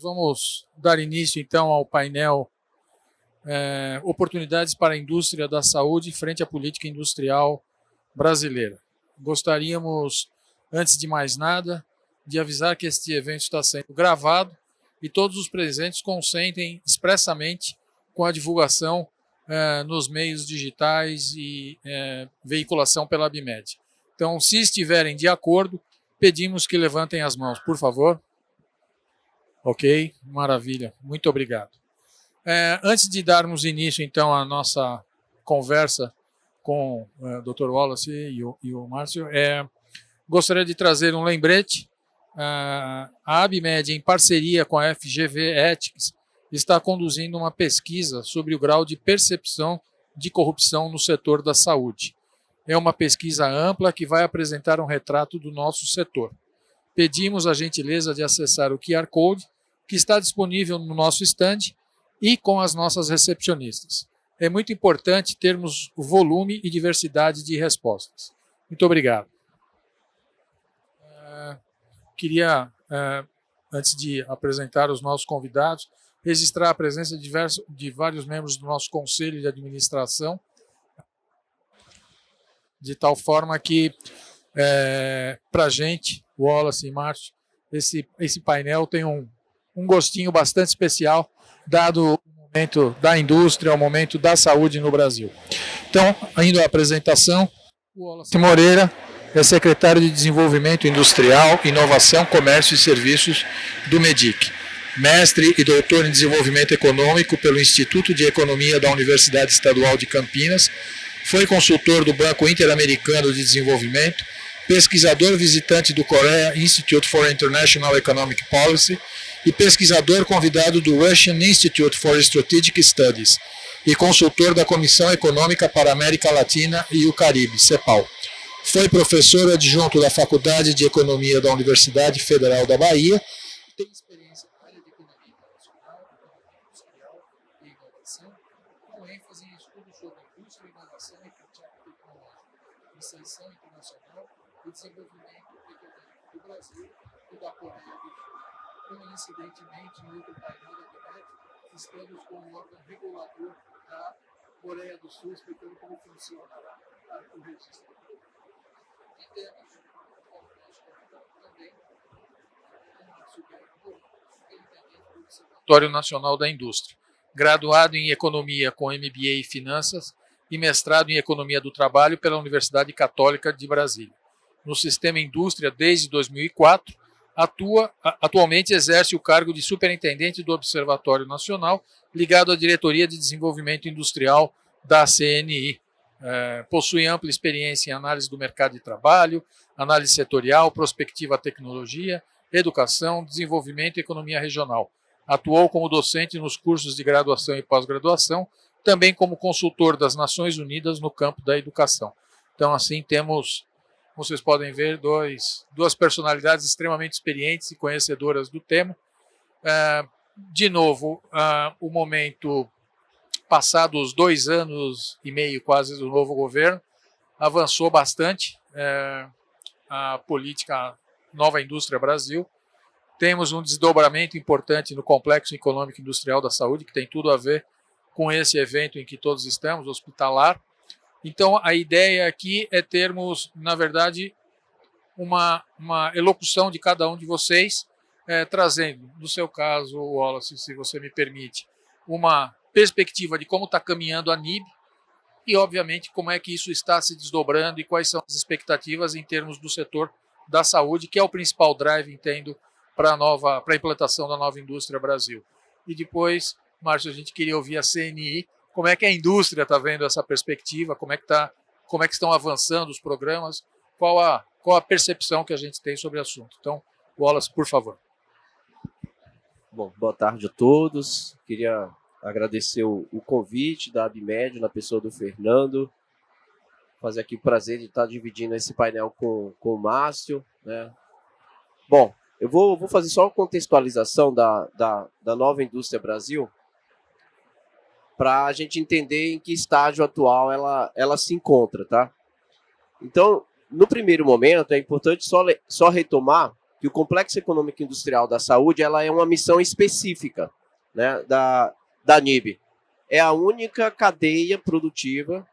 Vamos dar início, então, ao painel Oportunidades para a Indústria da Saúde frente à Política Industrial Brasileira. Gostaríamos, antes de mais nada, de avisar que este evento está sendo gravado e todos os presentes consentem expressamente com a divulgação nos meios digitais e veiculação pela ABIMED. Então, se estiverem de acordo, pedimos que levantem as mãos, por favor. Ok, maravilha, muito obrigado. Antes de darmos início, então, à nossa conversa com o Dr. Wallace e o Márcio, gostaria de trazer um lembrete. A ABIMED, em parceria com a FGV Ethics, está conduzindo uma pesquisa sobre o grau de percepção de corrupção no setor da saúde. É uma pesquisa ampla que vai apresentar um retrato do nosso setor. Pedimos a gentileza de acessar o QR Code, que está disponível no nosso stand e com as nossas recepcionistas. É muito importante termos volume e diversidade de respostas. Muito obrigado. Queria, antes de apresentar os nossos convidados, registrar a presença de vários membros do nosso Conselho de Administração, de tal forma que, para a gente, Wallace e Márcio, esse painel tem um gostinho bastante especial, dado o momento da indústria, o momento da saúde no Brasil. Então, indo à apresentação, o Wallace Moreira é secretário de Desenvolvimento Industrial, Inovação, Comércio e Serviços do MEDIC, mestre e doutor em Desenvolvimento Econômico pelo Instituto de Economia da Universidade Estadual de Campinas, foi consultor do Banco Interamericano de Desenvolvimento, pesquisador visitante do Korea Institute for International Economic Policy e pesquisador convidado do Russian Institute for Strategic Studies e consultor da Comissão Econômica para a América Latina e o Caribe, CEPAL. Foi professor adjunto da Faculdade de Economia da Universidade Federal da Bahia. Tem experiência na área de economia internacional, economia industrial e inovação, com ênfase em estudos sobre indústria, inovação e prática tecnológica, inserção internacional e desenvolvimento econômico do Brasil e da Coreia do Sul. Coincidentemente, no outro painel da ABIMED, estamos com o órgão regulador da Coreia do Sul, explicando como funciona o registro. E temos, como nosso convidado também, o Márcio Guerreiro, superintendente do Observatório Nacional da Indústria, graduado em Economia com MBA em Finanças e mestrado em Economia do Trabalho pela Universidade Católica de Brasília. No sistema indústria desde 2004, atualmente exerce o cargo de superintendente do Observatório Nacional, ligado à Diretoria de Desenvolvimento Industrial da CNI. Possui ampla experiência em análise do mercado de trabalho, análise setorial, prospectiva à tecnologia, educação, desenvolvimento e economia regional. Atuou como docente nos cursos de graduação e pós-graduação, também como consultor das Nações Unidas no campo da educação. Então, assim, temos, como vocês podem ver, duas personalidades extremamente experientes e conhecedoras do tema. De novo, o momento, passados 2 anos e meio quase do novo governo, avançou bastante a política Nova Indústria Brasil. Temos um desdobramento importante no complexo econômico e industrial da saúde, que tem tudo a ver com esse evento em que todos estamos, hospitalar. Então, a ideia aqui é termos, na verdade, uma elocução de cada um de vocês, trazendo, no seu caso, Wallace, se você me permite, uma perspectiva de como está caminhando a NIB e, obviamente, como é que isso está se desdobrando e quais são as expectativas em termos do setor da saúde, que é o principal drive, entendo, para a implantação da Nova Indústria Brasil. E depois, Márcio, a gente queria ouvir a CNI, como é que a indústria está vendo essa perspectiva, como é que estão avançando os programas, qual a percepção que a gente tem sobre o assunto. Então, Wallace, por favor. Bom, boa tarde a todos. Queria agradecer o convite da ABIMED, na pessoa do Fernando. Fazer aqui o prazer de estar dividindo esse painel com o Márcio, né? Bom, eu vou fazer só uma contextualização da Nova Indústria Brasil, para a gente entender em que estágio atual ela se encontra, tá? Então, no primeiro momento, é importante só retomar que o Complexo Econômico e Industrial da Saúde ela é uma missão específica, né, da NIB. É a única cadeia produtiva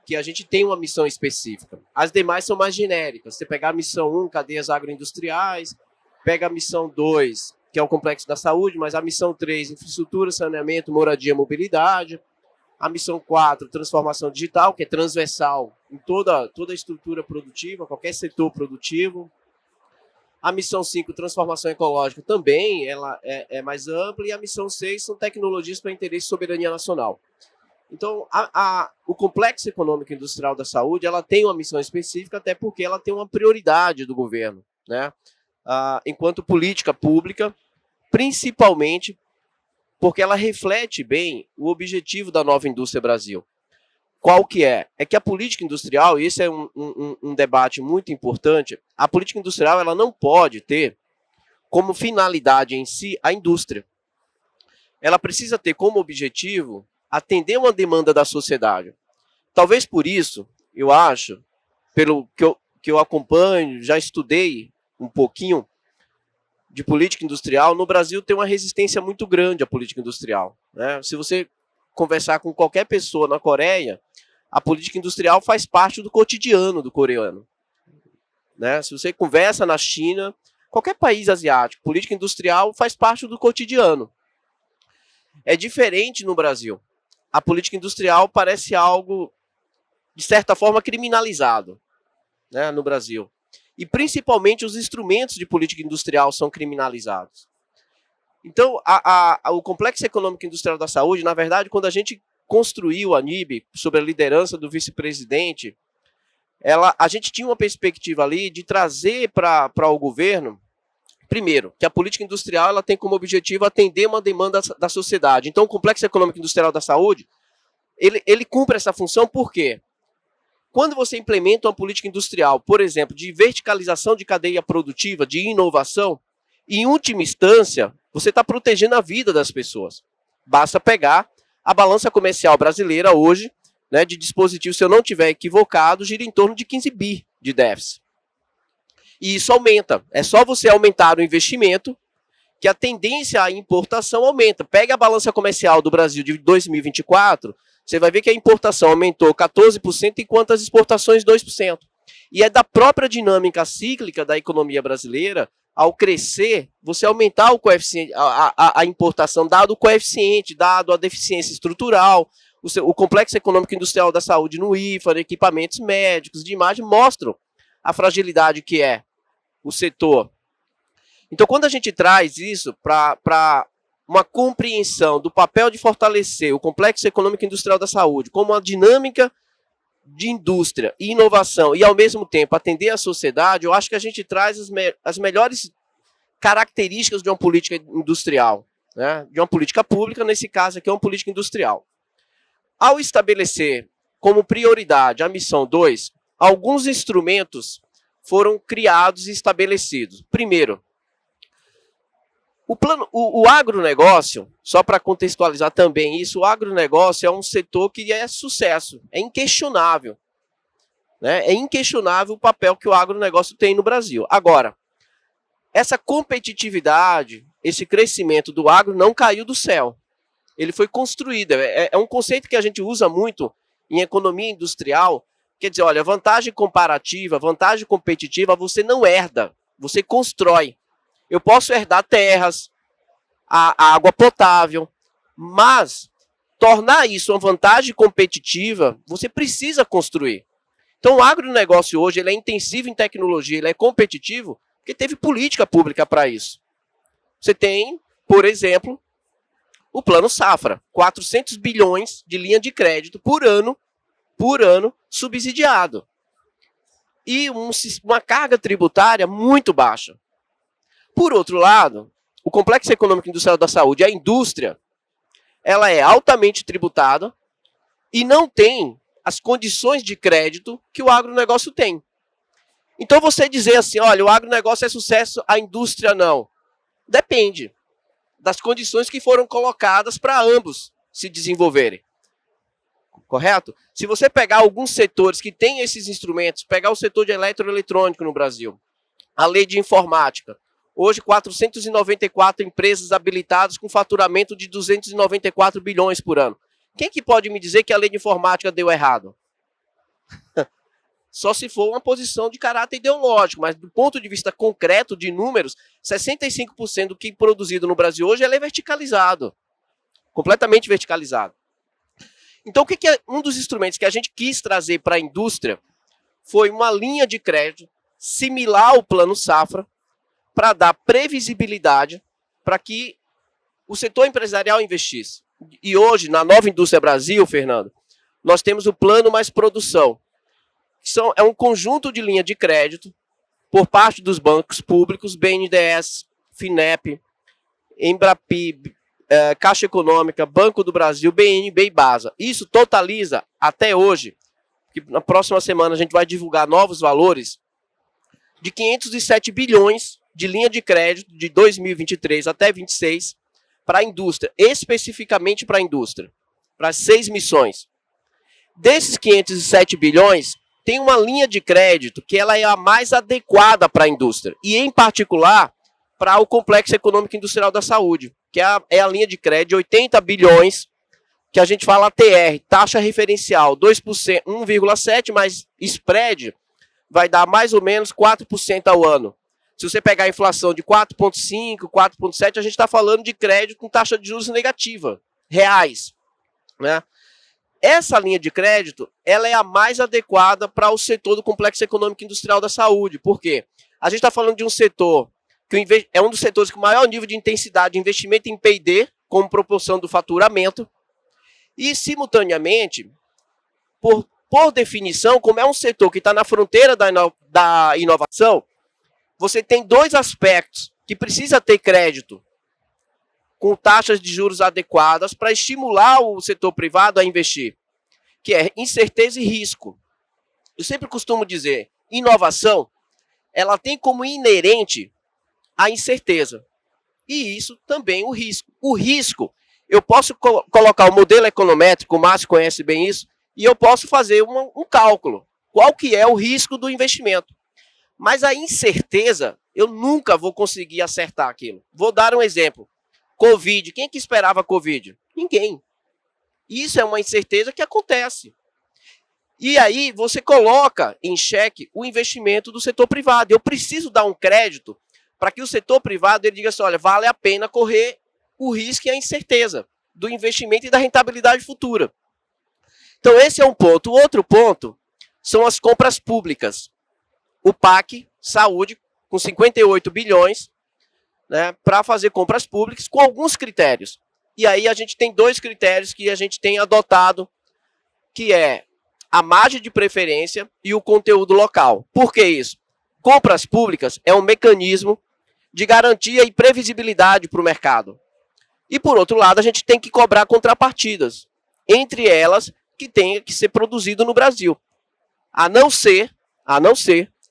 que a gente tem uma missão específica. As demais são mais genéricas. Você pegar a missão 1, cadeias agroindustriais, pega a missão 2, que é o Complexo da Saúde, mas a missão 3, infraestrutura, saneamento, moradia, mobilidade. A missão 4, transformação digital, que é transversal em toda a estrutura produtiva, qualquer setor produtivo. A missão 5, transformação ecológica, também ela é mais ampla. E a missão 6 são tecnologias para interesse e soberania nacional. Então, o Complexo Econômico e Industrial da Saúde ela tem uma missão específica, até porque ela tem uma prioridade do governo, né? Enquanto política pública, principalmente porque ela reflete bem o objetivo da nova indústria Brasil. Qual que é? É que a política industrial, e esse é um debate muito importante, a política industrial ela não pode ter como finalidade em si a indústria. Ela precisa ter como objetivo atender uma demanda da sociedade. Talvez por isso, eu acho, pelo que eu acompanho, já estudei um pouquinho de política industrial, no Brasil tem uma resistência muito grande à política industrial, né? Se você conversar com qualquer pessoa na Coreia, a política industrial faz parte do cotidiano do coreano, né? Se você conversa na China, qualquer país asiático, política industrial faz parte do cotidiano. É diferente no Brasil. A política industrial parece algo, de certa forma, criminalizado, né, no Brasil. E, principalmente, os instrumentos de política industrial são criminalizados. Então, o Complexo Econômico e Industrial da Saúde, na verdade, quando a gente construiu a NIB, sob a liderança do vice-presidente, a gente tinha uma perspectiva ali de trazer para o governo, primeiro, que a política industrial ela tem como objetivo atender uma demanda da sociedade. Então, o Complexo Econômico e Industrial da Saúde, ele cumpre essa função por quê? Quando você implementa uma política industrial, por exemplo, de verticalização de cadeia produtiva, de inovação, em última instância, você está protegendo a vida das pessoas. Basta pegar a balança comercial brasileira hoje, né, de dispositivos, se eu não estiver equivocado, gira em torno de 15 bi de déficit. E isso aumenta. É só você aumentar o investimento que a tendência à importação aumenta. Pega a balança comercial do Brasil de 2024, você vai ver que a importação aumentou 14%, enquanto as exportações 2%. E é da própria dinâmica cíclica da economia brasileira, ao crescer, você aumentar o coeficiente, a importação, dado o coeficiente, dado a deficiência estrutural, o Complexo Econômico e Industrial da Saúde no IFA, equipamentos médicos, de imagem, mostram a fragilidade que é o setor. Então, quando a gente traz isso para uma compreensão do papel de fortalecer o Complexo Econômico e Industrial da Saúde como uma dinâmica de indústria e inovação e, ao mesmo tempo, atender a sociedade, eu acho que a gente traz as melhores características de uma política industrial, né? De uma política pública, nesse caso aqui é uma política industrial. Ao estabelecer como prioridade a missão 2, alguns instrumentos foram criados e estabelecidos. Primeiro, o agronegócio, só para contextualizar também isso, o agronegócio é um setor que é sucesso, é inquestionável. Né? É inquestionável o papel que o agronegócio tem no Brasil. Agora, essa competitividade, esse crescimento do agro não caiu do céu. Ele foi construído. É um conceito que a gente usa muito em economia industrial. Quer dizer, olha, vantagem comparativa, vantagem competitiva, você não herda, você constrói. Eu posso herdar terras, a água potável, mas tornar isso uma vantagem competitiva, você precisa construir. Então, o agronegócio hoje ele é intensivo em tecnologia, ele é competitivo, porque teve política pública para isso. Você tem, por exemplo, o Plano Safra, 400 bilhões de linha de crédito por ano, subsidiado. E uma carga tributária muito baixa. Por outro lado, o Complexo Econômico e Industrial da Saúde, a indústria, ela é altamente tributada e não tem as condições de crédito que o agronegócio tem. Então, você dizer assim, olha, o agronegócio é sucesso, a indústria não. Depende das condições que foram colocadas para ambos se desenvolverem. Correto? Se você pegar alguns setores que têm esses instrumentos, pegar o setor de eletroeletrônico no Brasil, a lei de informática, Hoje, 494 empresas habilitadas com faturamento de 294 bilhões por ano. Quem que pode me dizer que a lei de informática deu errado? Só se for uma posição de caráter ideológico, mas do ponto de vista concreto de números, 65% do que é produzido no Brasil hoje é verticalizado, completamente verticalizado. Então, o que é um dos instrumentos que a gente quis trazer para a indústria foi uma linha de crédito similar ao Plano Safra, para dar previsibilidade para que o setor empresarial investisse. E hoje, na Nova Indústria Brasil, Fernando, nós temos o Plano Mais Produção, que é um conjunto de linha de crédito por parte dos bancos públicos, BNDES, FINEP, Embrapib, Caixa Econômica, Banco do Brasil, BNB e Basa. Isso totaliza, até hoje, que na próxima semana a gente vai divulgar novos valores, de 507 bilhões de linha de crédito de 2023 até 2026 para a indústria, especificamente para a indústria, para 6 missões. Desses 507 bilhões, tem uma linha de crédito que ela é a mais adequada para a indústria, e em particular para o Complexo Econômico Industrial da Saúde, que é a linha de crédito de 80 bilhões, que a gente fala ATR, taxa referencial 2%, 1,7%, mas spread vai dar mais ou menos 4% ao ano. Se você pegar a inflação de 4,5%, 4,7%, a gente está falando de crédito com taxa de juros negativa, reais, né? Essa linha de crédito, ela é a mais adequada para o setor do Complexo Econômico Industrial da Saúde. Por quê? A gente está falando de um setor que é um dos setores com maior nível de intensidade de investimento em P&D, como proporção do faturamento, e, simultaneamente, por definição, como é um setor que está na fronteira da inovação, você tem dois aspectos que precisa ter crédito com taxas de juros adequadas para estimular o setor privado a investir, que é incerteza e risco. Eu sempre costumo dizer, inovação, ela tem como inerente a incerteza. E isso também o risco. O risco, eu posso colocar o modelo econométrico, o Márcio conhece bem isso, e eu posso fazer um cálculo. Qual que é o risco do investimento? Mas a incerteza, eu nunca vou conseguir acertar aquilo. Vou dar um exemplo. Covid. Quem que esperava Covid? Ninguém. Isso é uma incerteza que acontece. E aí você coloca em xeque o investimento do setor privado. Eu preciso dar um crédito para que o setor privado ele diga assim, olha, vale a pena correr o risco e a incerteza do investimento e da rentabilidade futura. Então esse é um ponto. O outro ponto são as compras públicas. O PAC, saúde, com 58 bilhões, né, para fazer compras públicas com alguns critérios. E aí a gente tem dois critérios que a gente tem adotado, que é a margem de preferência e o conteúdo local. Por que isso? Compras públicas é um mecanismo de garantia e previsibilidade para o mercado. E, por outro lado, a gente tem que cobrar contrapartidas, entre elas que tenha que ser produzido no Brasil. A não ser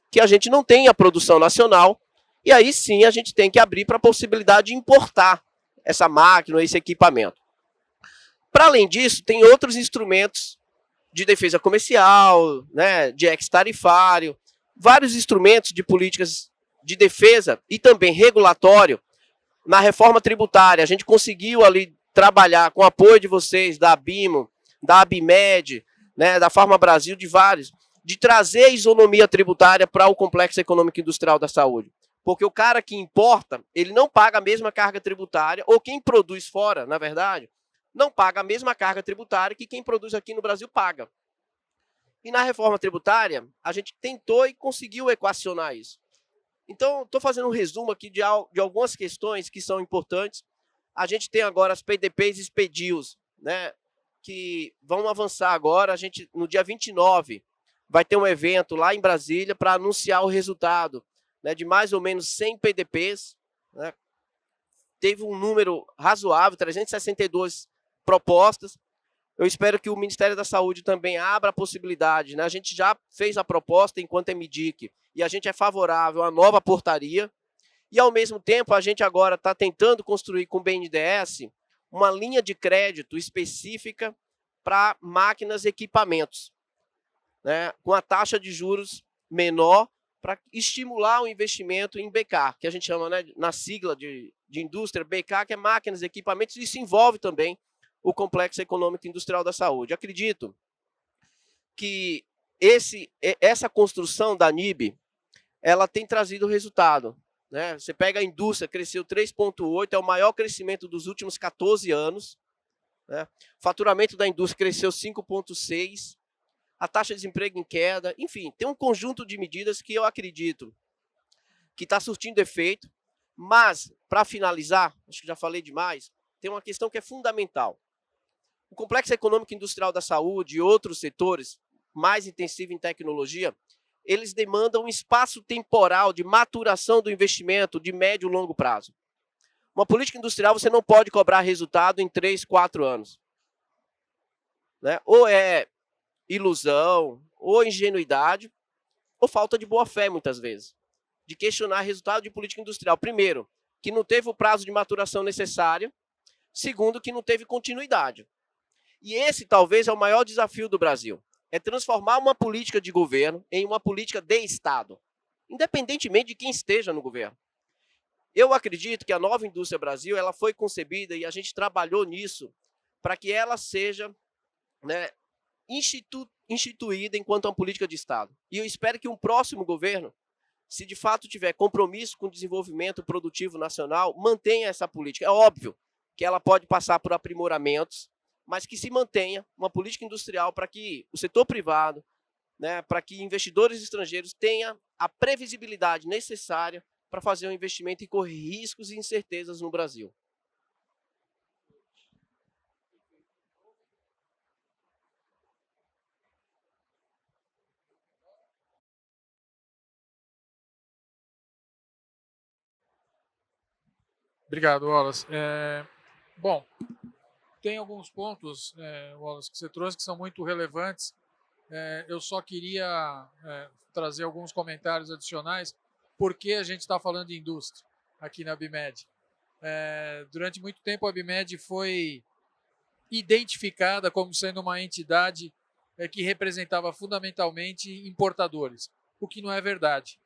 que a gente não tenha produção nacional, e aí sim a gente tem que abrir para a possibilidade de importar essa máquina, esse equipamento. Para além disso, tem outros instrumentos de defesa comercial, né, de ex-tarifário, vários instrumentos de políticas de defesa e também regulatório. Na reforma tributária, a gente conseguiu ali trabalhar com o apoio de vocês, da ABIMO, da ABIMED, né, da Farma Brasil, de vários, de trazer a isonomia tributária para o Complexo Econômico Industrial da Saúde. Porque o cara que importa, ele não paga a mesma carga tributária, ou quem produz fora, na verdade, não paga a mesma carga tributária que quem produz aqui no Brasil paga. E na reforma tributária, a gente tentou e conseguiu equacionar isso. Então, estou fazendo um resumo aqui de algumas questões que são importantes. A gente tem agora as PDPs e expedios, né, que vão avançar agora. A gente, no dia 29, vai ter um evento lá em Brasília para anunciar o resultado, né, de mais ou menos 100 PDPs. Né. Teve um número razoável, 362 propostas. Eu espero que o Ministério da Saúde também abra a possibilidade. Né? A gente já fez a proposta enquanto MDIC e a gente é favorável à nova portaria. E, ao mesmo tempo, a gente agora está tentando construir com o BNDES uma linha de crédito específica para máquinas e equipamentos, né? Com a taxa de juros menor para estimular o investimento em BK, que a gente chama, né, na sigla de indústria, BK, que é máquinas, equipamentos, e isso envolve também o complexo econômico industrial da saúde. Acredito que essa construção da NIB, ela tem trazido resultado. Né? Você pega a indústria, cresceu 3,8%, é o maior crescimento dos últimos 14 anos. Né? O faturamento da indústria cresceu 5,6%, a taxa de desemprego em queda, enfim, tem um conjunto de medidas que eu acredito que está surtindo efeito, mas, para finalizar, acho que já falei demais, tem uma questão que é fundamental. O complexo econômico industrial da saúde e outros setores mais intensivos em tecnologia, eles demandam um espaço temporal de maturação do investimento de médio e longo prazo. Uma política industrial você não pode cobrar resultado em 3, 4 anos. Né? Ou é ilusão, ou ingenuidade, ou falta de boa fé, muitas vezes, de questionar resultado de política industrial. Primeiro, que não teve o prazo de maturação necessário. Segundo, que não teve continuidade. E esse, talvez, é o maior desafio do Brasil. É transformar uma política de governo em uma política de Estado, independentemente de quem esteja no governo. Eu acredito que a nova indústria Brasil, ela foi concebida e a gente trabalhou nisso para que ela seja, né, instituída enquanto uma política de Estado. E eu espero que um próximo governo, se de fato tiver compromisso com o desenvolvimento produtivo nacional, mantenha essa política. É óbvio que ela pode passar por aprimoramentos, mas que se mantenha uma política industrial para que o setor privado, né, para que investidores estrangeiros tenham a previsibilidade necessária para fazer um investimento e correr riscos e incertezas no Brasil. Obrigado, Wallace. Bom, tem alguns pontos, Wallace, que você trouxe que são muito relevantes. Eu só queria trazer alguns comentários adicionais, porque a gente está falando de indústria aqui na Abimed. Durante muito tempo, a Abimed foi identificada como sendo uma entidade que representava fundamentalmente importadores, o que não é verdade.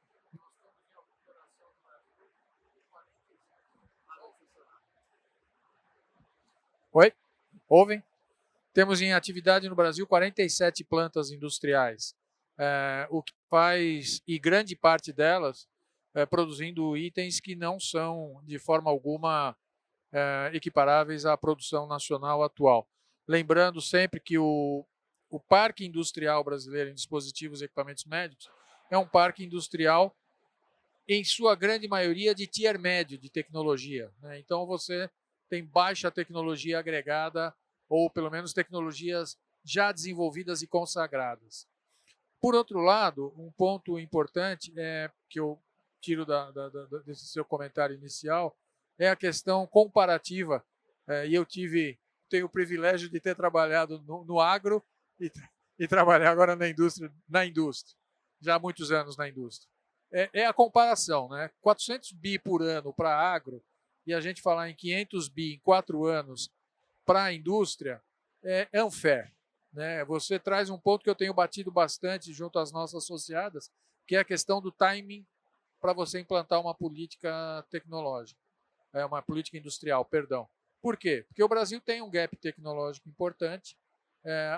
Oi? Ouvem? Temos em atividade no Brasil 47 plantas industriais, o que faz, e grande parte delas, produzindo itens que não são, de forma alguma, equiparáveis à produção nacional atual. Lembrando sempre que o parque industrial brasileiro em dispositivos e equipamentos médicos é um parque industrial, em sua grande maioria, de tier médio de tecnologia. Né? Então, você tem baixa tecnologia agregada, ou pelo menos tecnologias já desenvolvidas e consagradas. Por outro lado, um ponto importante que eu tiro desse seu comentário inicial é a questão comparativa. E eu tenho o privilégio de ter trabalhado no agro e trabalhar agora na indústria, já há muitos anos na indústria. É a comparação, né? 400 bi por ano para agro e a gente falar em 500 bi em 4 anos para a indústria é unfair. Né? Você traz um ponto que eu tenho batido bastante junto às nossas associadas, que é a questão do timing para você implantar uma política tecnológica, uma política industrial, perdão. Por quê? Porque o Brasil tem um gap tecnológico importante,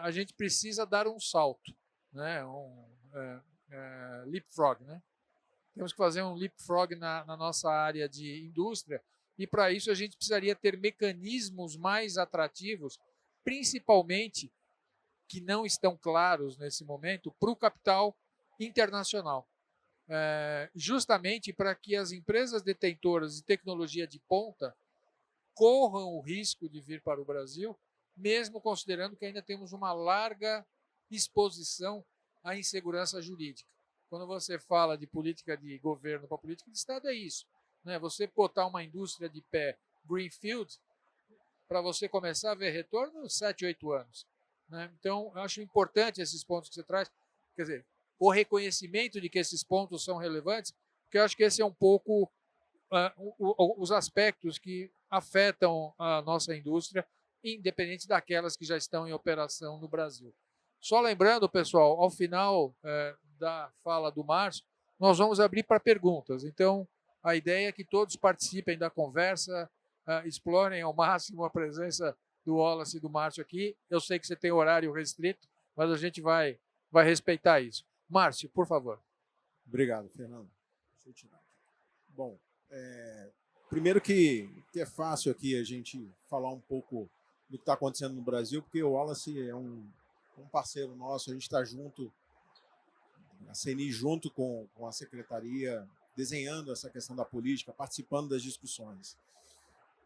a gente precisa dar um salto, né? Leapfrog, né? Temos que fazer um leapfrog na nossa área de indústria e, para isso, a gente precisaria ter mecanismos mais atrativos, principalmente que não estão claros nesse momento, para o capital internacional. Justamente para que as empresas detentoras de tecnologia de ponta corram o risco de vir para o Brasil, mesmo considerando que ainda temos uma larga exposição à insegurança jurídica. Quando você fala de política de governo para política de Estado, é isso. Né? Você botar uma indústria de pé greenfield, para você começar a ver retorno, 7, 8 anos. Né? Então, eu acho importante esses pontos que você traz, quer dizer, o reconhecimento de que esses pontos são relevantes, porque eu acho que esse é um pouco os aspectos que afetam a nossa indústria, independente daquelas que já estão em operação no Brasil. Só lembrando, pessoal, ao final da fala do Márcio, nós vamos abrir para perguntas. Então, a ideia é que todos participem da conversa, explorem ao máximo a presença do Wallace e do Márcio aqui. Eu sei que você tem horário restrito, mas a gente vai respeitar isso. Márcio, por favor. Obrigado, Fernando. Deixa eu tirar aqui. Bom, primeiro que é fácil aqui a gente falar um pouco do que está acontecendo no Brasil, porque o Wallace é um parceiro nosso, a gente está junto, a CNI junto com a Secretaria, desenhando essa questão da política, participando das discussões.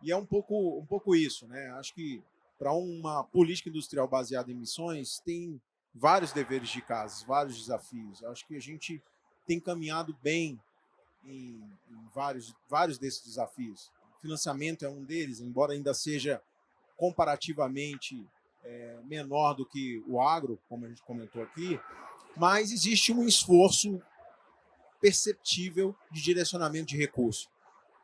E é um pouco isso, né? Acho que para uma política industrial baseada em missões, tem vários deveres de casa, vários desafios. Acho que a gente tem caminhado bem em vários desses desafios. O financiamento é um deles, embora ainda seja comparativamente menor do que o agro, como a gente comentou aqui, mas existe um esforço perceptível de direcionamento de recursos.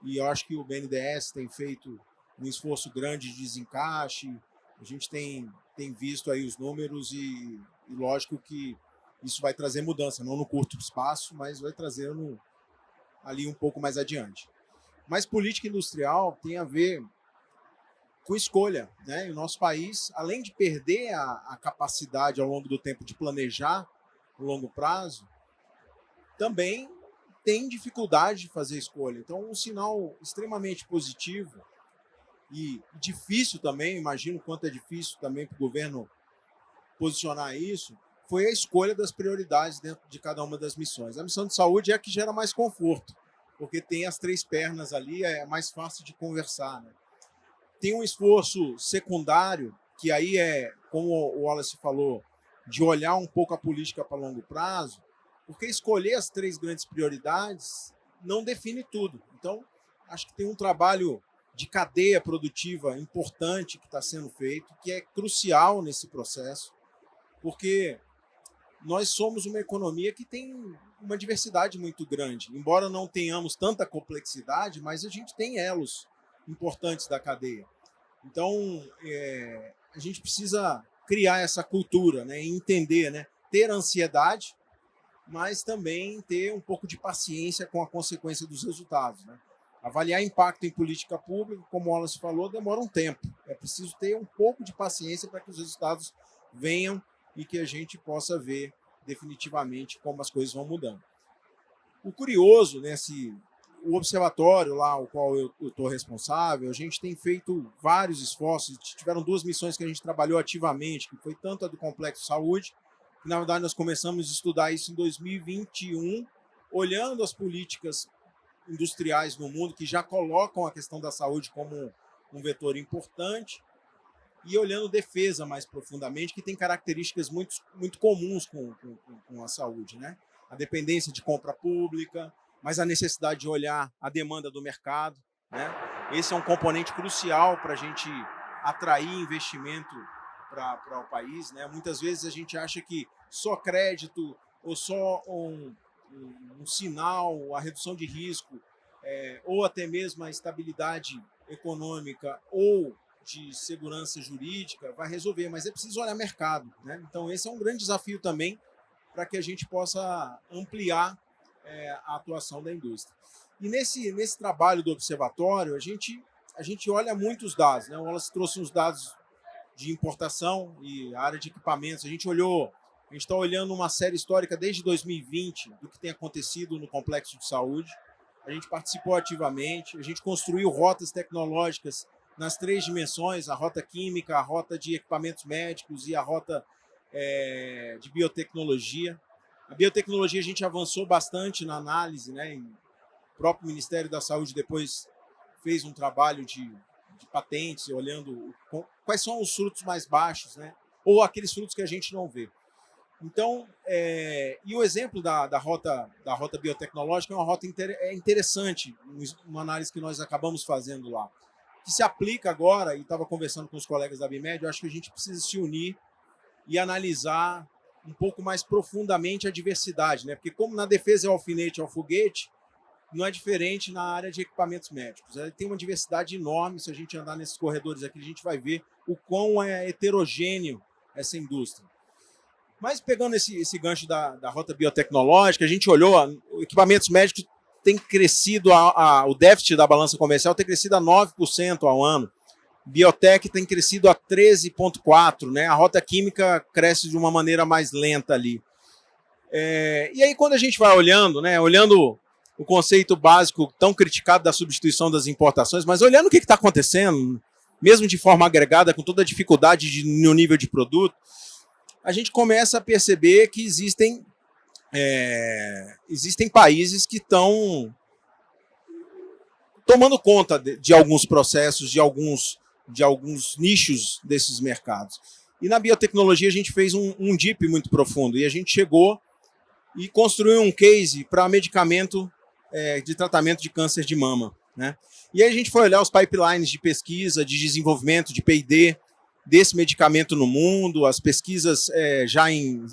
E eu acho que o BNDES tem feito um esforço grande de desencaixe, a gente tem visto aí os números e lógico que isso vai trazer mudança, não no curto espaço, mas vai trazer ali um pouco mais adiante. Mas política industrial tem a ver com escolha, né? E o nosso país, além de perder a capacidade ao longo do tempo de planejar no longo prazo, também tem dificuldade de fazer escolha. Então, um sinal extremamente positivo e difícil também, imagino quanto é difícil também para o governo posicionar isso, foi a escolha das prioridades dentro de cada uma das missões. A missão de saúde é a que gera mais conforto, porque tem as 3 pernas ali, é mais fácil de conversar, né? Tem um esforço secundário, que aí é, como o Wallace falou, de olhar um pouco a política para longo prazo, porque escolher as 3 grandes prioridades não define tudo. Então, acho que tem um trabalho de cadeia produtiva importante que está sendo feito, que é crucial nesse processo, porque nós somos uma economia que tem uma diversidade muito grande. Embora não tenhamos tanta complexidade, mas a gente tem elos importantes da cadeia. Então, a gente precisa criar essa cultura, né, e entender, né, ter ansiedade, mas também ter um pouco de paciência com a consequência dos resultados, né? Avaliar impacto em política pública, como o Wallace falou, demora um tempo. É preciso ter um pouco de paciência para que os resultados venham e que a gente possa ver definitivamente como as coisas vão mudando. O curioso, o observatório lá, o qual eu estou responsável, a gente tem feito vários esforços. Tiveram 2 missões que a gente trabalhou ativamente, que foi tanto a do Complexo Saúde, que na verdade nós começamos a estudar isso em 2021, olhando as políticas industriais no mundo que já colocam a questão da saúde como um vetor importante, e olhando defesa mais profundamente, que tem características muito comuns com a saúde, né? A dependência de compra pública, mas a necessidade de olhar a demanda do mercado, né? Esse é um componente crucial para a gente atrair investimento para o país, né? Muitas vezes a gente acha que só crédito ou só um sinal, a redução de risco, ou até mesmo a estabilidade econômica ou de segurança jurídica vai resolver, mas é preciso olhar mercado, né? Então esse é um grande desafio também para que a gente possa ampliar a atuação da indústria. E nesse trabalho do observatório, a gente olha muitos dados, né? O Wallace trouxe uns dados de importação e a área de equipamentos. A gente está olhando uma série histórica desde 2020 do que tem acontecido no complexo de saúde. A gente participou ativamente, a gente construiu rotas tecnológicas nas 3 dimensões, a rota química, a rota de equipamentos médicos e a rota de biotecnologia. A biotecnologia a gente avançou bastante na análise, né? O próprio Ministério da Saúde depois fez um trabalho de patentes, olhando quais são os frutos mais baixos, né? Ou aqueles frutos que a gente não vê. Então, e o exemplo da rota biotecnológica é uma rota interessante, uma análise que nós acabamos fazendo lá, que se aplica agora, e estava conversando com os colegas da Abimed, eu acho que a gente precisa se unir e analisar um pouco mais profundamente a diversidade, né? Porque como na defesa é o alfinete, é o foguete, não é diferente na área de equipamentos médicos. Tem uma diversidade enorme, se a gente andar nesses corredores aqui, a gente vai ver o quão é heterogêneo essa indústria. Mas pegando esse gancho da rota biotecnológica, a gente olhou, equipamentos médicos tem crescido, o déficit da balança comercial tem crescido a 9% ao ano. Biotech tem crescido a 13,4%, né? A rota química cresce de uma maneira mais lenta ali. E aí quando a gente vai olhando, né, olhando o conceito básico tão criticado da substituição das importações, mas olhando o que está acontecendo, mesmo de forma agregada, com toda a dificuldade no nível de produto, a gente começa a perceber que existem países que estão tomando conta de alguns processos, de alguns nichos desses mercados. E na biotecnologia a gente fez um deep muito profundo, e a gente chegou e construiu um case para medicamento de tratamento de câncer de mama, né? E aí a gente foi olhar os pipelines de pesquisa, de desenvolvimento, de P&D desse medicamento no mundo, as pesquisas já em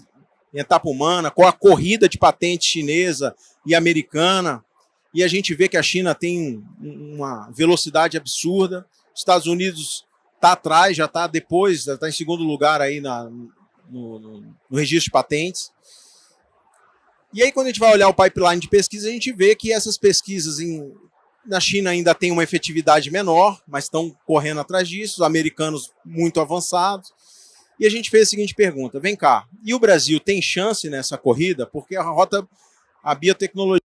etapa humana, com a corrida de patente chinesa e americana, e a gente vê que a China tem uma velocidade absurda, os Estados Unidos está atrás, já está depois, já está em segundo lugar aí no registro de patentes. E aí quando a gente vai olhar o pipeline de pesquisa, a gente vê que essas pesquisas na China ainda têm uma efetividade menor, mas estão correndo atrás disso, os americanos muito avançados. E a gente fez a seguinte pergunta, vem cá, e o Brasil tem chance nessa corrida? Porque a biotecnologia